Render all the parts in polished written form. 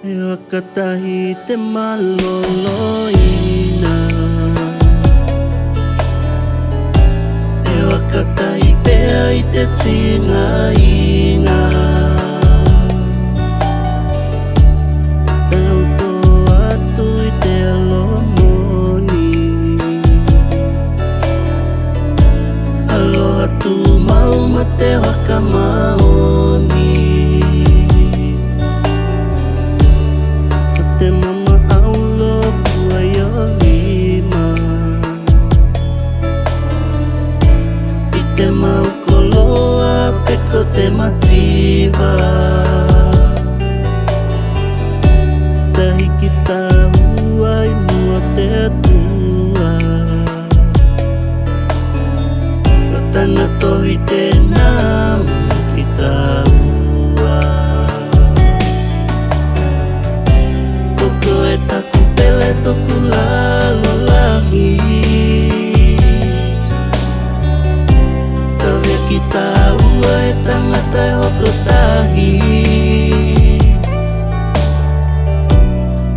FAKATAHI te maloloina. FAKATAHI PEA I te tingainga. Tauto atu I te alomoni. Aloha tu mau ma te wakamaoni. Te mama aulo kua yo lima. I te mau koloa peko te mativa. Tahi ki tahua I mua te atua. Katana tohi te nama ki tahua. Koko e taku pele toku lalo langi. Kawea ki taua e tangata e hokotahi.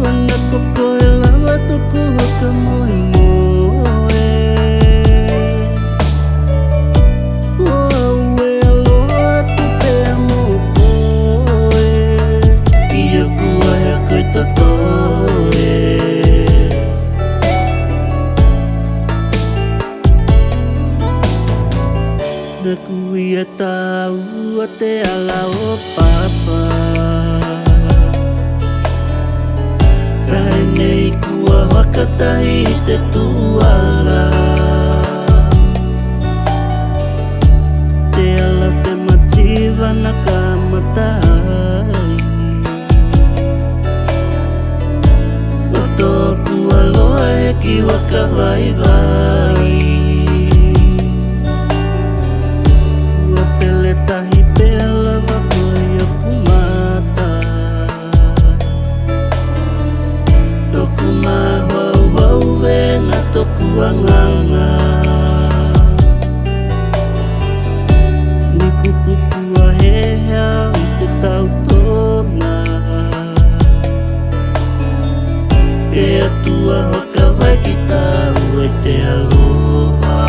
Wana koko e lawa toku hoka moe moe. Oaue aloha tu pea mo koe. Ia kua hea koe totoe. Na kuia tau a te ala o papa. Kai nei kua FAKATAHI I te tuala. Te ala te mativa na kamatai. O tōku aloha e ki waka vai vai. Kua pele tahi pea lava koe o kumata. Toku mahau hau e na toku anganga. Ni kupuku a hea I te tautona. E atua hoka vai ki tau e te aloha.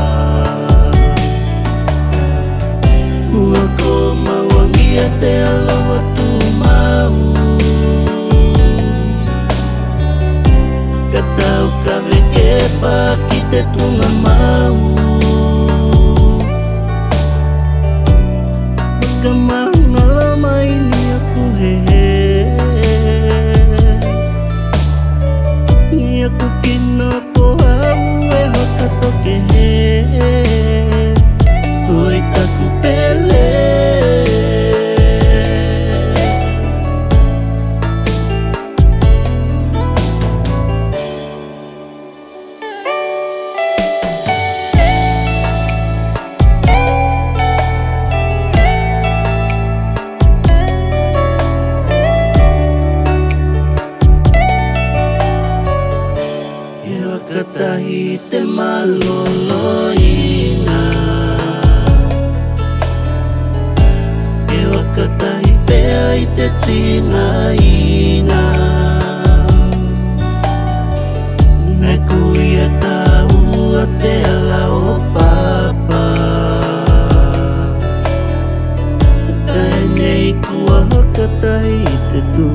Ua ko mauangia te aloha tu mau. Ka tau ka wekepa ki te tunga mau. Ka mangala mai ni aku hehe. Ni aku kino ko hau e hoka toke he. Hoi taku pele. FAKATAHI te maloloina. FAKATAHI PEA I te tingainga. Na kuia tau a te ala o papa. Kai nei kua FAKATAHI I te tu